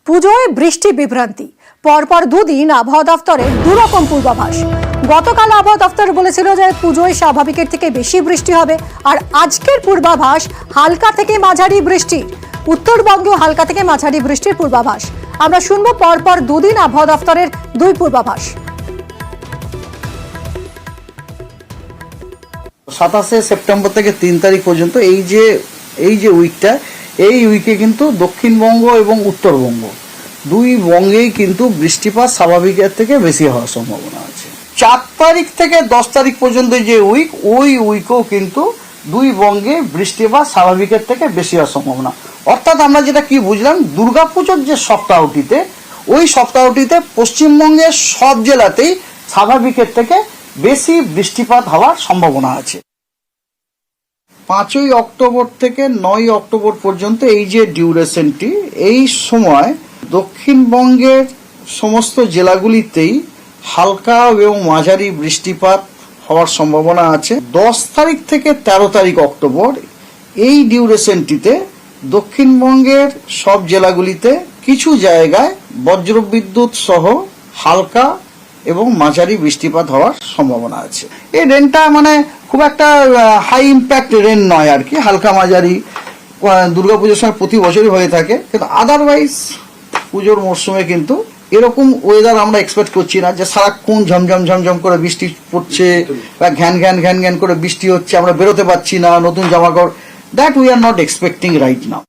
পুজোয় বৃষ্টি বিভ্রান্তি, পরপর দুদিন আবহাওয়া দফতরের দুরকম পূর্বাভাস। গতকাল আবহাওয়া দফতর বলেছিল যে পুজোয় স্বাভাবিকের থেকে বেশি বৃষ্টি হবে, আর আজকের পূর্বাভাস হালকা থেকে মাঝারি বৃষ্টির। উত্তরবঙ্গেও হালকা থেকে মাঝারি বৃষ্টির পূর্বাভাস। আমরা শুনবো পরপর দুদিন আবহাওয়া দফতরের দুই পূর্বাভাস। 27 সেপ্টেম্বর থেকে 3 তারিখ পর্যন্ত এই যে উইকটা, এই উইকে কিন্তু দক্ষিণবঙ্গ এবং উত্তরবঙ্গ দুই বঙ্গেই কিন্তু বৃষ্টিপাত স্বাভাবিকের থেকে বেশি হওয়ার সম্ভাবনা আছে। 4 তারিখ থেকে 10 তারিখ পর্যন্ত যে উইক, ওই উইকেও কিন্তু দুই বঙ্গে বৃষ্টিপাত স্বাভাবিকের থেকে বেশি হওয়ার সম্ভাবনা। অর্থাৎ আমরা যেটা কি বুঝলাম, দুর্গাপুজোর যে সপ্তাহটিতে, ওই সপ্তাহটিতে পশ্চিমবঙ্গের সব জেলাতেই স্বাভাবিকের থেকে বেশি বৃষ্টিপাত হওয়ার সম্ভাবনা আছে। 5ই অক্টোবর থেকে 9ই অক্টোবর পর্যন্ত এই যে ডিউরেশনটি, এই সময় দক্ষিণবঙ্গের সমস্ত জেলাগুলিতেই হালকা এবং মাঝারি বৃষ্টিপাত হওয়ার সম্ভাবনা আছে। 10 তারিখ থেকে 13 তারিখ অক্টোবর এই ডিউরেশনটিতে দক্ষিণবঙ্গের সব জেলাগুলিতে কিছু জায়গায় বজ্রবিদ্যুৎ সহ হালকা এবং মাঝারি বৃষ্টিপাত হওয়ার সম্ভাবনা আছে। এই রেনটা মানে খুব একটা হাই ইম্প্যাক্ট রেন নয় আর কি, হালকা মাঝারি। দুর্গাপুজোর সময় প্রতি বছরই হয়ে থাকে, কিন্তু আদারওয়াইজ পুজোর মরশুমে কিন্তু এরকম ওয়েদার আমরা এক্সপেক্ট করছি না যে সারাক্ষণ ঝমঝম ঝমঝম করে বৃষ্টি পড়ছে বা ঘ্যান ঘ্যান ঘ্যান ঘ্যান করে বৃষ্টি হচ্ছে, আমরা বেরোতে পারছি না, নতুন জামাকাপড়। That we are not expecting right now.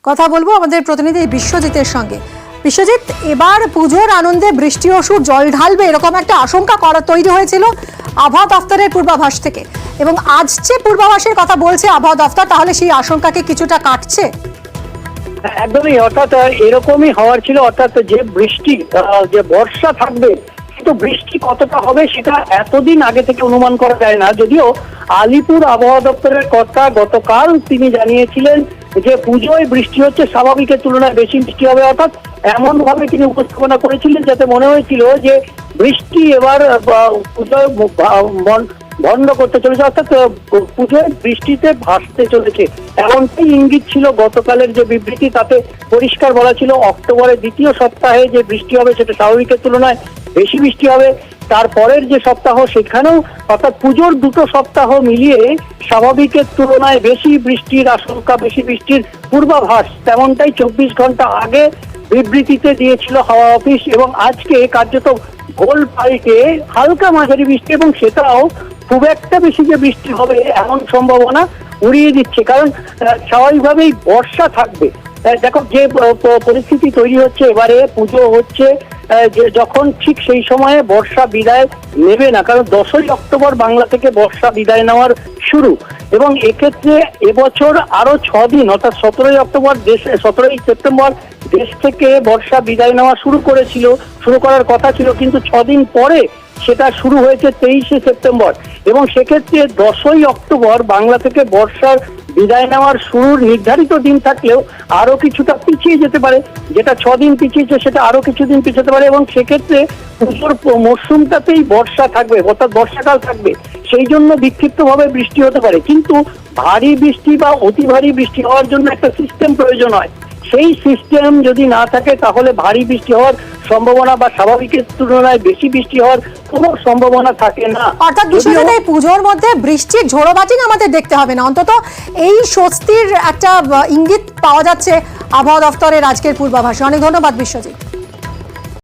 কথা বলবো আমাদের প্রতিনিধি বিশ্বজিতের সঙ্গে। বিশ্বজিৎ, এবার পুজোর আনন্দে বৃষ্টি অসুর জল ঢালবে এরকম একটা আশঙ্কা তৈরি হয়েছিল আবহাওয়া দফতরের পূর্বাভাস থেকে, এবং আজ যে পূর্বাভাসের কথা বলছে আবহাওয়া দফতর, তাহলে সেই আশঙ্কাকে কিছুটা কাটছে? একদমই, অর্থাৎ এরকমই হওয়ার ছিল। অর্থাৎ যে বৃষ্টি, যে বর্ষা থাকবে, কিন্তু বৃষ্টি কতটা হবে সেটা এতদিন আগে থেকে অনুমান করা যায় না। যদিও আলিপুর আবহাওয়া দপ্তরের কর্তা গতকাল তিনি জানিয়েছিলেন যে পুজোয় বৃষ্টি হচ্ছে স্বাভাবিকের তুলনায় বেশি বৃষ্টি হবে। অর্থাৎ এমন ভাবে তিনি উপস্থাপনা করেছিলেন যাতে মনে হয়েছিল যে বৃষ্টি এবার পুজোয় বন্ধ করতে চলেছে, অর্থাৎ পুজোয় বৃষ্টিতে ভাসতে চলেছে, এমনটাই ইঙ্গিত ছিল গতকালের যে বিবৃতি। তাতে পরিষ্কার বলা ছিল অক্টোবরের দ্বিতীয় সপ্তাহে যে বৃষ্টি হবে সেটা স্বাভাবিকের তুলনায় বেশি বৃষ্টি হবে। তারপরের যে সপ্তাহ সেখানেও, অর্থাৎ পুজোর দুটো সপ্তাহ মিলিয়ে স্বাভাবিকের তুলনায় বেশি বৃষ্টির আশঙ্কা, বেশি বৃষ্টির পূর্বাভাস তেমনটাই 24 ঘন্টা আগে বিবৃতিতে দিয়েছিল হাওয়া অফিস। এবং আজকে কার্যত গোল পাল্টে হালকা মাঝারি বৃষ্টি, এবং সেটাও খুব একটা বেশি যে বৃষ্টি হবে এমন সম্ভাবনা উড়িয়ে দিচ্ছে। কারণ স্বাভাবিকভাবেই বর্ষা থাকবে। দেখো যে পরিস্থিতি তৈরি হচ্ছে, এবারে পুজো হচ্ছে যে যখন ঠিক সেই সময়ে বর্ষা বিদায় নেবে না, কারণ 10ই অক্টোবর বাংলা থেকে বর্ষা বিদায় নেওয়ার শুরু। এবং এক্ষেত্রে এবছর আরো 6 দিন, অর্থাৎ 17ই সেপ্টেম্বর দেশ থেকে বর্ষা বিদায় নেওয়া শুরু করার কথা ছিল, কিন্তু 6 দিন পরে সেটা শুরু হয়েছে 23শে সেপ্টেম্বর। এবং সেক্ষেত্রে 10ই অক্টোবর বাংলা থেকে বর্ষার বিদায় নেওয়ার শুরুর নির্ধারিত দিন থাকলেও আরো কিছুটা পিছিয়ে যেতে পারে। যেটা 6 দিন পিছিয়েছে সেটা আরো কিছুদিন পিছাতে পারে। এবং সেক্ষেত্রে পুজোর মরশুমটাতেই বর্ষা থাকবে, অর্থাৎ বর্ষাকাল থাকবে, সেই জন্য বিক্ষিপ্তভাবে বৃষ্টি হতে পারে। কিন্তু ভারী বৃষ্টি বা অতি ভারী বৃষ্টি হওয়ার জন্য একটা সিস্টেম প্রয়োজন হয়। সেই সিস্টেম যদি না থাকে তাহলে ভারী বৃষ্টি হওয়ার সম্ভাবনা বা স্বাভাবিকের তুলনায় বেশি বৃষ্টি হওয়ার কোনো সম্ভাবনা থাকে না। অর্থাৎ বিশ্বজিৎ, এই পুজোর মধ্যে বৃষ্টির ঝোড়োবাজি আমাদের দেখতে হবে না, অন্তত এই স্বস্তির একটা ইঙ্গিত পাওয়া যাচ্ছে আবহাওয়া দফতরের আজকের পূর্বাভাসে। অনেক ধন্যবাদ বিশ্বজিৎ।